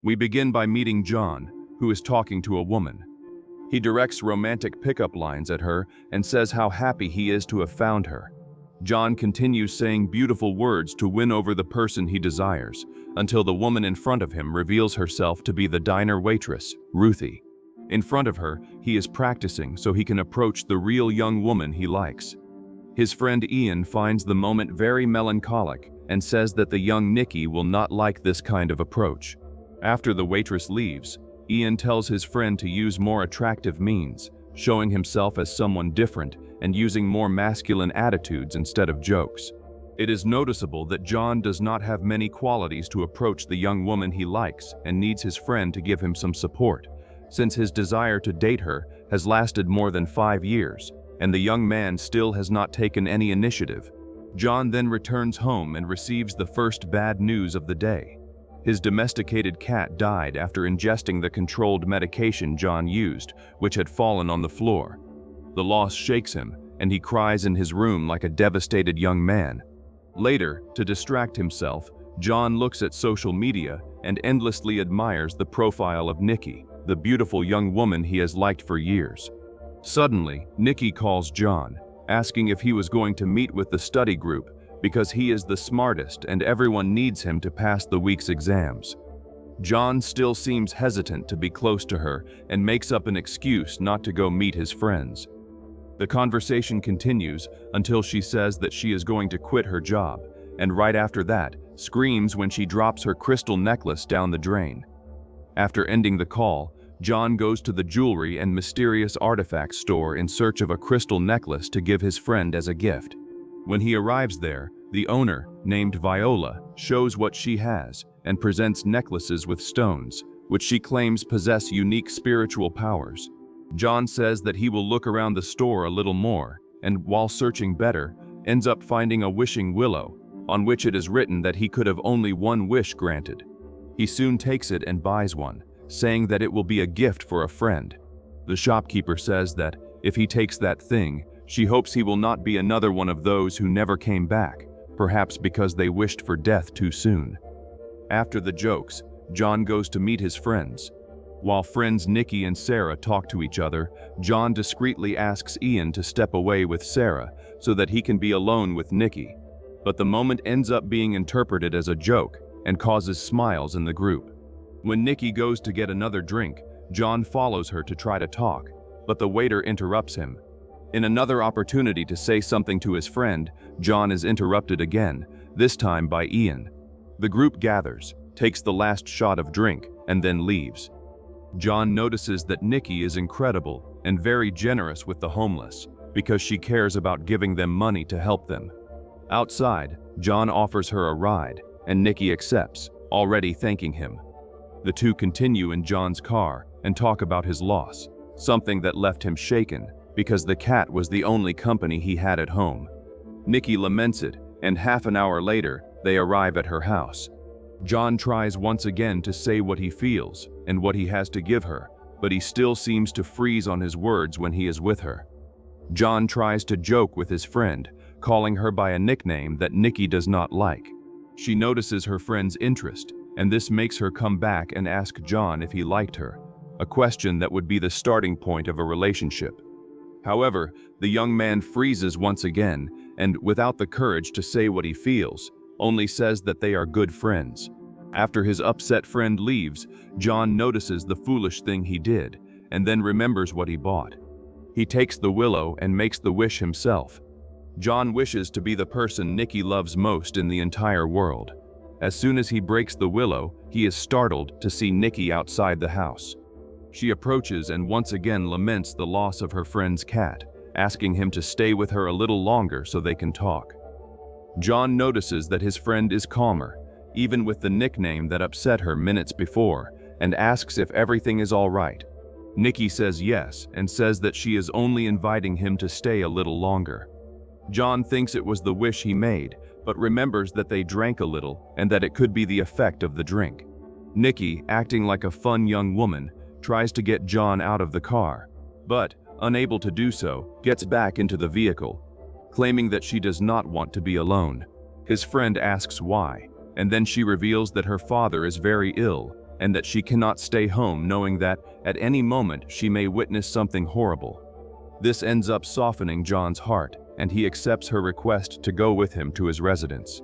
We begin by meeting John, who is talking to a woman. He directs romantic pickup lines at her and says how happy he is to have found her. John continues saying beautiful words to win over the person he desires, until the woman in front of him reveals herself to be the diner waitress, Ruthie. In front of her, he is practicing so he can approach the real young woman he likes. His friend Ian finds the moment very melancholic and says that the young Nikki will not like this kind of approach. After the waitress leaves, Ian tells his friend to use more attractive means, showing himself as someone different and using more masculine attitudes instead of jokes. It is noticeable that John does not have many qualities to approach the young woman he likes and needs his friend to give him some support, since his desire to date her has lasted more than 5 years, and the young man still has not taken any initiative. John then returns home and receives the first bad news of the day. His domesticated cat died after ingesting the controlled medication John used, which had fallen on the floor. The loss shakes him, and he cries in his room like a devastated young man. Later, to distract himself, John looks at social media and endlessly admires the profile of Nikki, the beautiful young woman he has liked for years. Suddenly, Nikki calls John, asking if he was going to meet with the study group because he is the smartest and everyone needs him to pass the week's exams. John still seems hesitant to be close to her and makes up an excuse not to go meet his friends. The conversation continues until she says that she is going to quit her job, and right after that, screams when she drops her crystal necklace down the drain. After ending the call, John goes to the jewelry and mysterious artifacts store in search of a crystal necklace to give his friend as a gift. When he arrives there, the owner, named Viola, shows what she has and presents necklaces with stones, which she claims possess unique spiritual powers. John says that he will look around the store a little more, and while searching better, ends up finding a wishing willow, on which it is written that he could have only one wish granted. He soon takes it and buys one, saying that it will be a gift for a friend. The shopkeeper says that if he takes that thing, she hopes he will not be another one of those who never came back, perhaps because they wished for death too soon. After the jokes, John goes to meet his friends. While friends Nikki and Sarah talk to each other, John discreetly asks Ian to step away with Sarah so that he can be alone with Nikki. But the moment ends up being interpreted as a joke and causes smiles in the group. When Nikki goes to get another drink, John follows her to try to talk, but the waiter interrupts him. In another opportunity to say something to his friend, John is interrupted again, this time by Ian. The group gathers, takes the last shot of drink, and then leaves. John notices that Nikki is incredible and very generous with the homeless because she cares about giving them money to help them. Outside, John offers her a ride, and Nikki accepts, already thanking him. The two continue in John's car and talk about his loss, something that left him shaken because the cat was the only company he had at home. Nikki laments it, and half an hour later, they arrive at her house. John tries once again to say what he feels and what he has to give her, but he still seems to freeze on his words when he is with her. John tries to joke with his friend, calling her by a nickname that Nikki does not like. She notices her friend's interest, and this makes her come back and ask John if he liked her, a question that would be the starting point of a relationship. However, the young man freezes once again, and without the courage to say what he feels, only says that they are good friends. After his upset friend leaves, John notices the foolish thing he did, and then remembers what he bought. He takes the willow and makes the wish himself. John wishes to be the person Nikki loves most in the entire world. As soon as he breaks the willow, he is startled to see Nikki outside the house. She approaches and once again laments the loss of her friend's cat, asking him to stay with her a little longer so they can talk. John notices that his friend is calmer, even with the nickname that upset her minutes before, and asks if everything is all right. Nikki says yes and says that she is only inviting him to stay a little longer. John thinks it was the wish he made, but remembers that they drank a little and that it could be the effect of the drink. Nikki, acting like a fun young woman, tries to get John out of the car, but, unable to do so, gets back into the vehicle, claiming that she does not want to be alone. His friend asks why, and then she reveals that her father is very ill and that she cannot stay home knowing that at any moment she may witness something horrible. This ends up softening John's heart, and he accepts her request to go with him to his residence.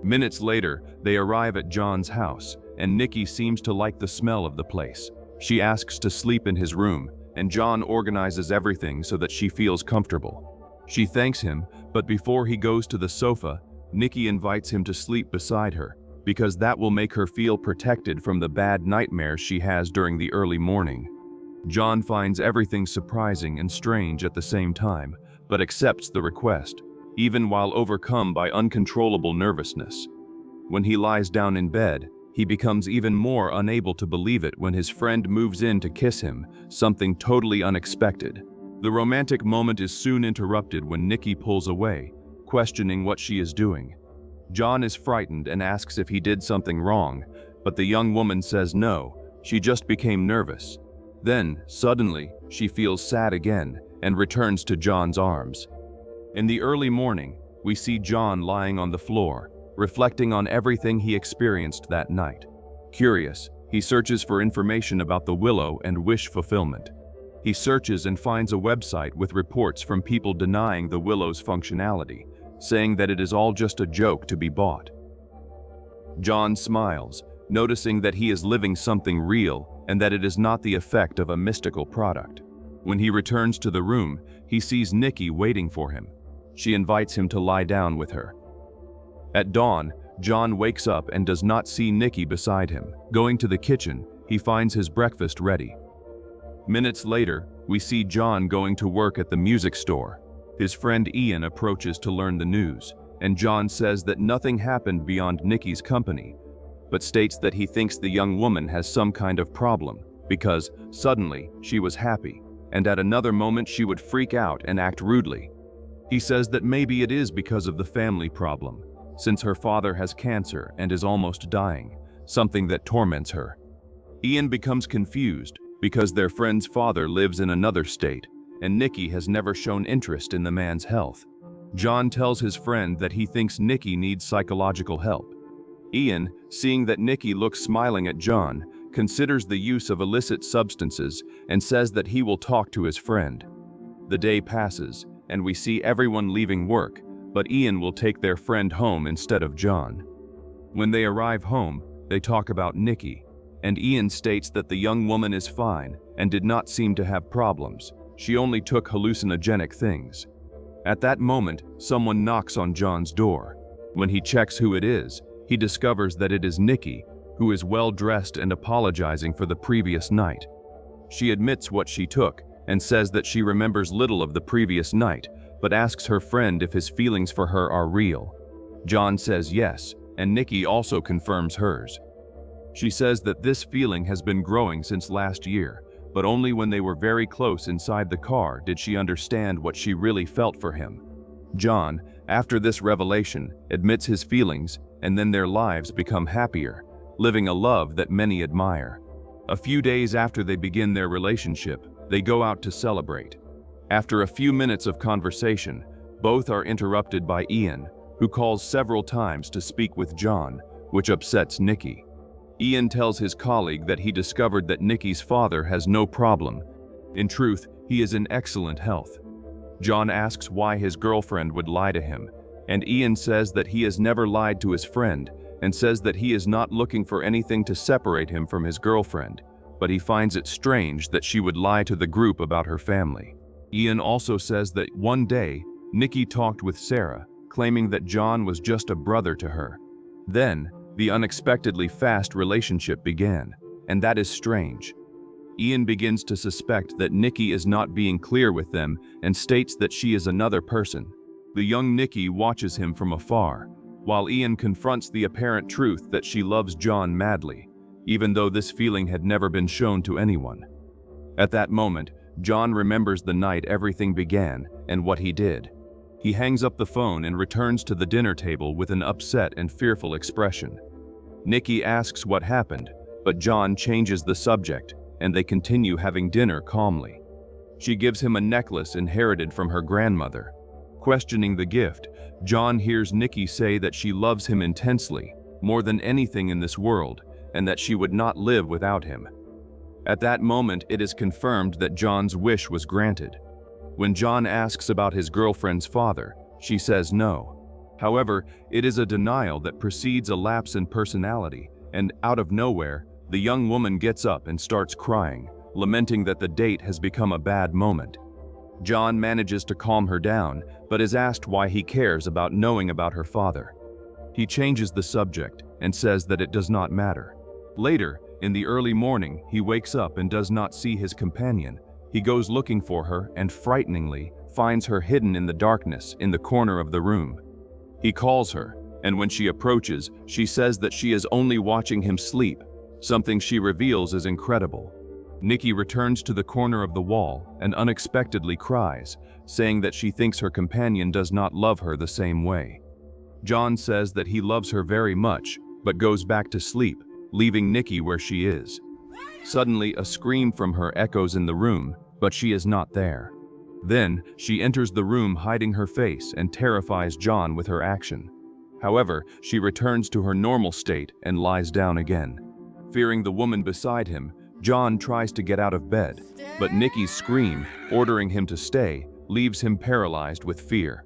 Minutes later, they arrive at John's house, and Nikki seems to like the smell of the place. She asks to sleep in his room, and John organizes everything so that she feels comfortable. She thanks him, but before he goes to the sofa, Nikki invites him to sleep beside her, because that will make her feel protected from the bad nightmares she has during the early morning. John finds everything surprising and strange at the same time, but accepts the request, even while overcome by uncontrollable nervousness. When he lies down in bed, he becomes even more unable to believe it when his friend moves in to kiss him, something totally unexpected. The romantic moment is soon interrupted when Nikki pulls away, questioning what she is doing. John is frightened and asks if he did something wrong, but the young woman says no, she just became nervous. Then, suddenly, she feels sad again and returns to John's arms. In the early morning, we see John lying on the floor, reflecting on everything he experienced that night. Curious, he searches for information about the willow and wish fulfillment. He searches and finds a website with reports from people denying the willow's functionality, saying that it is all just a joke to be bought. John smiles, noticing that he is living something real and that it is not the effect of a mystical product. When he returns to the room, he sees Nikki waiting for him. She invites him to lie down with her. At dawn, John wakes up and does not see Nikki beside him. Going to the kitchen, he finds his breakfast ready. Minutes later, we see John going to work at the music store. His friend Ian approaches to learn the news, and John says that nothing happened beyond Nikki's company, but states that he thinks the young woman has some kind of problem, because suddenly she was happy, and at another moment she would freak out and act rudely. He says that maybe it is because of the family problem, since her father has cancer and is almost dying, something that torments her. Ian becomes confused because their friend's father lives in another state, and Nikki has never shown interest in the man's health. John tells his friend that he thinks Nikki needs psychological help. Ian, seeing that Nikki looks smiling at John, considers the use of illicit substances and says that he will talk to his friend. The day passes, and we see everyone leaving work, but Ian will take their friend home instead of John. When they arrive home, they talk about Nikki, and Ian states that the young woman is fine and did not seem to have problems. She only took hallucinogenic things. At that moment, someone knocks on John's door. When he checks who it is, he discovers that it is Nikki, who is well-dressed and apologizing for the previous night. She admits what she took and says that she remembers little of the previous night, but asks her friend if his feelings for her are real. John says yes, and Nikki also confirms hers. She says that this feeling has been growing since last year, but only when they were very close inside the car did she understand what she really felt for him. John, after this revelation, admits his feelings, and then their lives become happier, living a love that many admire. A few days after they begin their relationship, they go out to celebrate. After a few minutes of conversation, both are interrupted by Ian, who calls several times to speak with John, which upsets Nikki. Ian tells his colleague that he discovered that Nikki's father has no problem. In truth, he is in excellent health. John asks why his girlfriend would lie to him, and Ian says that he has never lied to his friend and says that he is not looking for anything to separate him from his girlfriend, but he finds it strange that she would lie to the group about her family. Ian also says that one day, Nikki talked with Sarah, claiming that John was just a brother to her. Then, the unexpectedly fast relationship began, and that is strange. Ian begins to suspect that Nikki is not being clear with them and states that she is another person. The young Nikki watches him from afar, while Ian confronts the apparent truth that she loves John madly, even though this feeling had never been shown to anyone. At that moment, John remembers the night everything began and what he did. He hangs up the phone and returns to the dinner table with an upset and fearful expression. Nikki asks what happened, but John changes the subject, and they continue having dinner calmly. She gives him a necklace inherited from her grandmother. Questioning the gift, John hears Nikki say that she loves him intensely, more than anything in this world, and that she would not live without him. At that moment, it is confirmed that John's wish was granted. When John asks about his girlfriend's father, she says no. However, it is a denial that precedes a lapse in personality, and out of nowhere, the young woman gets up and starts crying, lamenting that the date has become a bad moment. John manages to calm her down, but is asked why he cares about knowing about her father. He changes the subject and says that it does not matter. Later, in the early morning, he wakes up and does not see his companion. He goes looking for her and frighteningly finds her hidden in the darkness in the corner of the room. He calls her, and when she approaches, she says that she is only watching him sleep, something she reveals is incredible. Nikki returns to the corner of the wall and unexpectedly cries, saying that she thinks her companion does not love her the same way. John says that he loves her very much, but goes back to sleep, leaving Nikki where she is. Suddenly, a scream from her echoes in the room, but she is not there. Then, she enters the room hiding her face and terrifies John with her action. However, she returns to her normal state and lies down again. Fearing the woman beside him, John tries to get out of bed, but Nikki's scream, ordering him to stay, leaves him paralyzed with fear.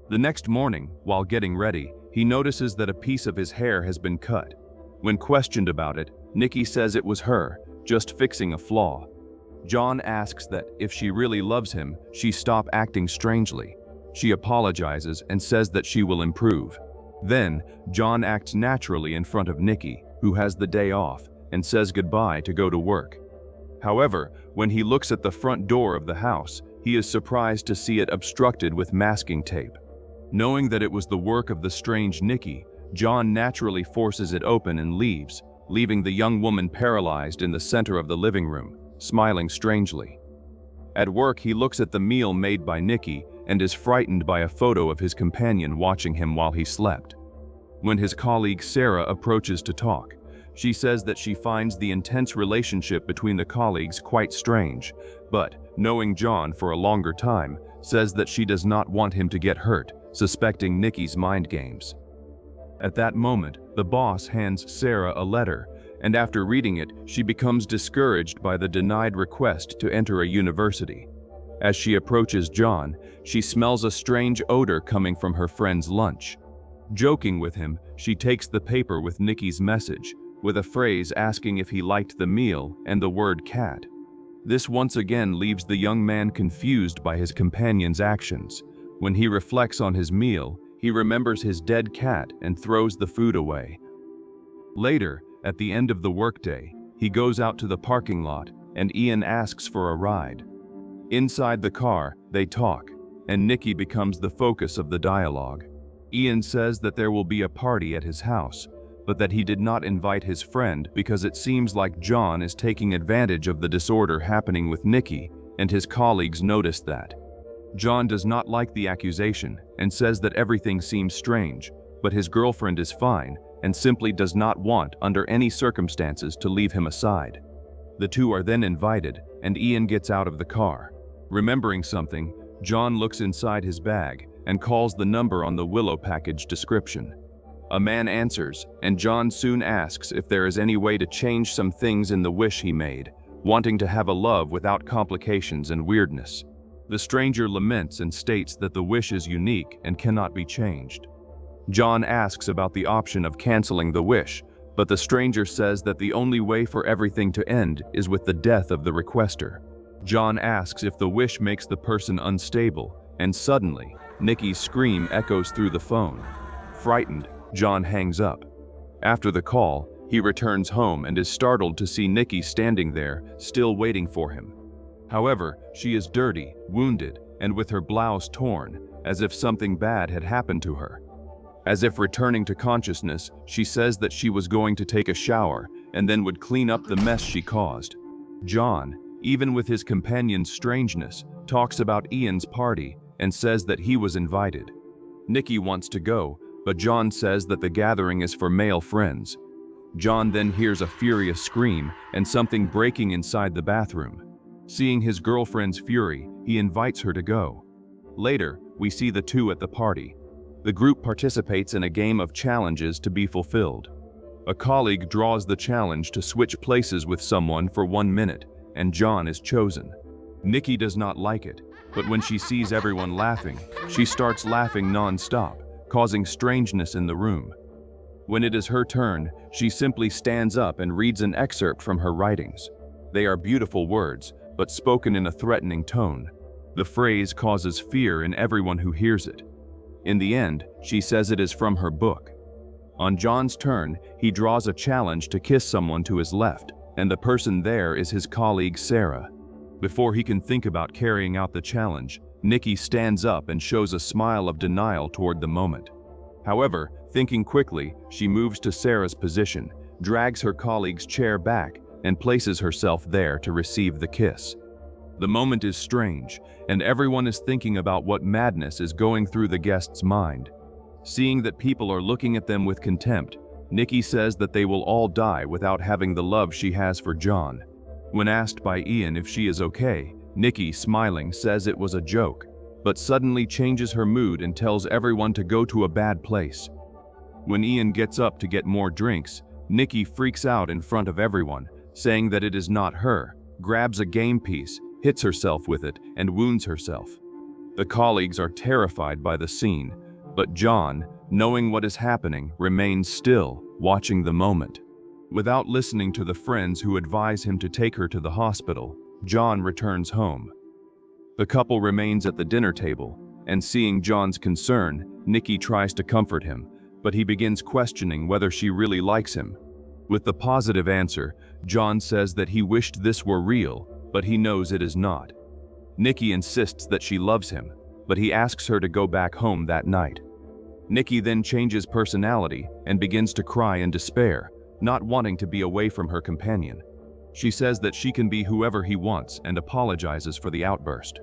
The next morning, while getting ready, he notices that a piece of his hair has been cut. When questioned about it, Nikki says it was her, just fixing a flaw. John asks that if she really loves him, she stop acting strangely. She apologizes and says that she will improve. Then, John acts naturally in front of Nikki, who has the day off, and says goodbye to go to work. However, when he looks at the front door of the house, he is surprised to see it obstructed with masking tape. Knowing that it was the work of the strange Nikki, John naturally forces it open and leaves, leaving the young woman paralyzed in the center of the living room, smiling strangely. At work, he looks at the meal made by Nikki and is frightened by a photo of his companion watching him while he slept. When his colleague Sarah approaches to talk, she says that she finds the intense relationship between the colleagues quite strange, but, knowing John for a longer time, says that she does not want him to get hurt, suspecting Nikki's mind games. At that moment, the boss hands Sarah a letter, and after reading it, she becomes discouraged by the denied request to enter a university. As she approaches John, she smells a strange odor coming from her friend's lunch. Joking with him, she takes the paper with Nikki's message, with a phrase asking if he liked the meal and the word cat. This once again leaves the young man confused by his companion's actions. When he reflects on his meal, he remembers his dead cat and throws the food away. Later, at the end of the workday, he goes out to the parking lot and Ian asks for a ride. Inside the car, they talk, and Nikki becomes the focus of the dialogue. Ian says that there will be a party at his house, but that he did not invite his friend because it seems like John is taking advantage of the disorder happening with Nikki, and his colleagues noticed that. John does not like the accusation and says that everything seems strange, but his girlfriend is fine and simply does not want, under any circumstances, to leave him aside. The two are then invited, and Ian gets out of the car. Remembering something, John looks inside his bag and calls the number on the Willow package description. A man answers, and John soon asks if there is any way to change some things in the wish he made, wanting to have a love without complications and weirdness. The stranger laments and states that the wish is unique and cannot be changed. John asks about the option of canceling the wish, but the stranger says that the only way for everything to end is with the death of the requester. John asks if the wish makes the person unstable, and suddenly, Nikki's scream echoes through the phone. Frightened, John hangs up. After the call, he returns home and is startled to see Nikki standing there, still waiting for him. However, she is dirty, wounded, and with her blouse torn, as if something bad had happened to her. As if returning to consciousness, she says that she was going to take a shower and then would clean up the mess she caused. John, even with his companion's strangeness, talks about Ian's party and says that he was invited. Nikki wants to go, but John says that the gathering is for male friends. John then hears a furious scream and something breaking inside the bathroom. Seeing his girlfriend's fury, he invites her to go. Later, we see the two at the party. The group participates in a game of challenges to be fulfilled. A colleague draws the challenge to switch places with someone for 1 minute, and John is chosen. Nikki does not like it, but when she sees everyone laughing, she starts laughing non-stop, causing strangeness in the room. When it is her turn, she simply stands up and reads an excerpt from her writings. They are beautiful words, but spoken in a threatening tone. The phrase causes fear in everyone who hears it. In the end, she says it is from her book. On John's turn, he draws a challenge to kiss someone to his left, and the person there is his colleague Sarah. Before he can think about carrying out the challenge, Nikki stands up and shows a smile of denial toward the moment. However, thinking quickly, she moves to Sarah's position, drags her colleague's chair back, and places herself there to receive the kiss. The moment is strange, and everyone is thinking about what madness is going through the guest's mind. Seeing that people are looking at them with contempt, Nikki says that they will all die without having the love she has for John. When asked by Ian if she is okay, Nikki, smiling, says it was a joke, but suddenly changes her mood and tells everyone to go to a bad place. When Ian gets up to get more drinks, Nikki freaks out in front of everyone, saying that it is not her, grabs a game piece, hits herself with it, and wounds herself. The colleagues are terrified by the scene, but John, knowing what is happening, remains still, watching the moment. Without listening to the friends who advise him to take her to the hospital, John returns home. The couple remains at the dinner table, and seeing John's concern, Nikki tries to comfort him, but he begins questioning whether she really likes him. With the positive answer, John says that he wished this were real, but he knows it is not. Nikki insists that she loves him, but he asks her to go back home that night. Nikki then changes personality and begins to cry in despair, not wanting to be away from her companion. She says that she can be whoever he wants and apologizes for the outburst.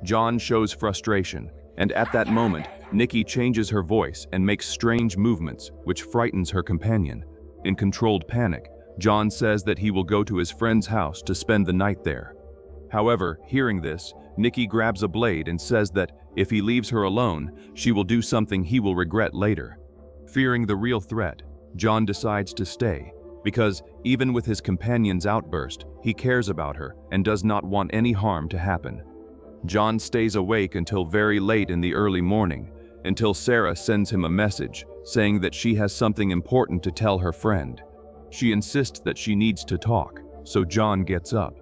John shows frustration, and at that moment, Nikki changes her voice and makes strange movements, which frightens her companion. In controlled panic, John says that he will go to his friend's house to spend the night there. However, hearing this, Nikki grabs a blade and says that if he leaves her alone, she will do something he will regret later. Fearing the real threat, John decides to stay, because even with his companion's outburst, he cares about her and does not want any harm to happen. John stays awake until very late in the early morning, until Sarah sends him a message saying that she has something important to tell her friend. She insists that she needs to talk, so John gets up.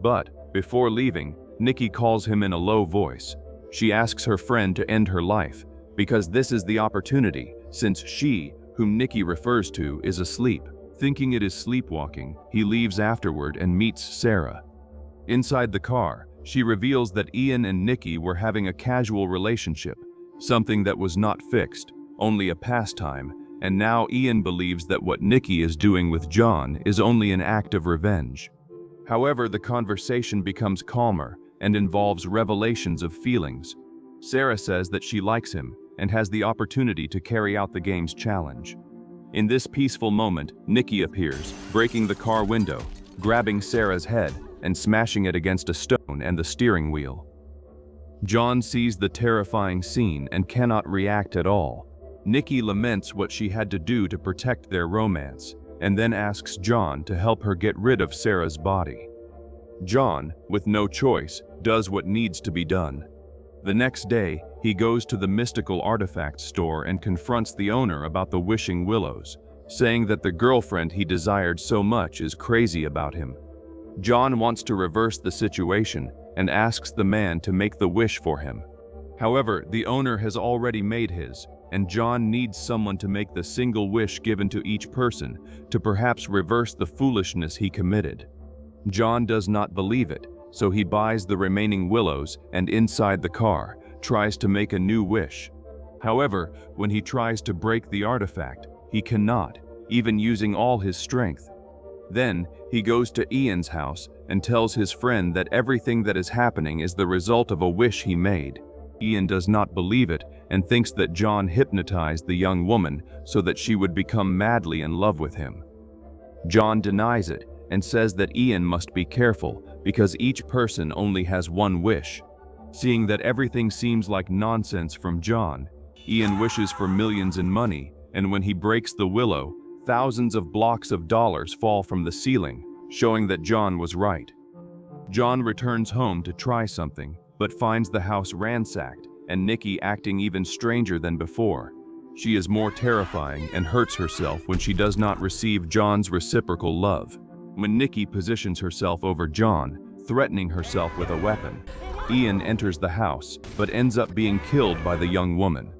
But before leaving, Nikki calls him in a low voice. She asks her friend to end her life, because this is the opportunity, since she, whom Nikki refers to, is asleep. Thinking it is sleepwalking, he leaves afterward and meets Sarah. Inside the car, she reveals that Ian and Nikki were having a casual relationship, something that was not fixed, only a pastime, and now Ian believes that what Nikki is doing with John is only an act of revenge. However, the conversation becomes calmer and involves revelations of feelings. Sarah says that she likes him and has the opportunity to carry out the game's challenge. In this peaceful moment, Nikki appears, breaking the car window, grabbing Sarah's head, and smashing it against a stone and the steering wheel. John sees the terrifying scene and cannot react at all. Nikki laments what she had to do to protect their romance, and then asks John to help her get rid of Sarah's body. John, with no choice, does what needs to be done. The next day, he goes to the mystical artifact store and confronts the owner about the wishing willows, saying that the girlfriend he desired so much is crazy about him. John wants to reverse the situation and asks the man to make the wish for him. However, the owner has already made his, and John needs someone to make the single wish given to each person to perhaps reverse the foolishness he committed. John does not believe it, so he buys the remaining willows and inside the car, tries to make a new wish. However, when he tries to break the artifact, he cannot, even using all his strength. Then, he goes to Ian's house and tells his friend that everything that is happening is the result of a wish he made. Ian does not believe it and thinks that John hypnotized the young woman so that she would become madly in love with him. John denies it and says that Ian must be careful because each person only has one wish. Seeing that everything seems like nonsense from John, Ian wishes for millions in money, and when he breaks the willow, thousands of blocks of dollars fall from the ceiling, showing that John was right. John returns home to try something, but finds the house ransacked and Nikki acting even stranger than before. She is more terrifying and hurts herself when she does not receive John's reciprocal love. When Nikki positions herself over John, threatening herself with a weapon, Ian enters the house but ends up being killed by the young woman.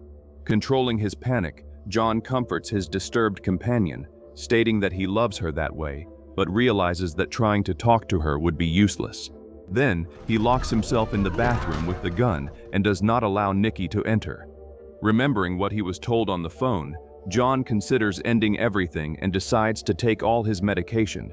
Controlling his panic, John comforts his disturbed companion, stating that he loves her that way, but realizes that trying to talk to her would be useless. Then, he locks himself in the bathroom with the gun and does not allow Nikki to enter. Remembering what he was told on the phone, John considers ending everything and decides to take all his medication.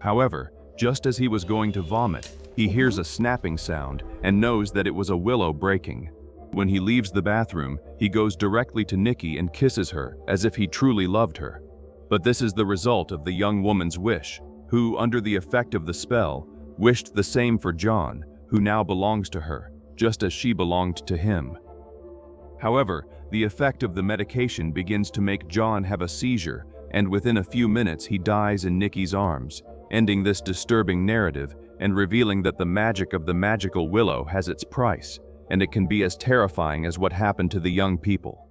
However, just as he was going to vomit, he hears a snapping sound and knows that it was a willow breaking. When he leaves the bathroom, he goes directly to Nikki and kisses her as if he truly loved her. But this is the result of the young woman's wish, who, under the effect of the spell, wished the same for John, who now belongs to her, just as she belonged to him. However, the effect of the medication begins to make John have a seizure, and within a few minutes he dies in Nikki's arms, ending this disturbing narrative and revealing that the magic of the magical willow has its price, and it can be as terrifying as what happened to the young people.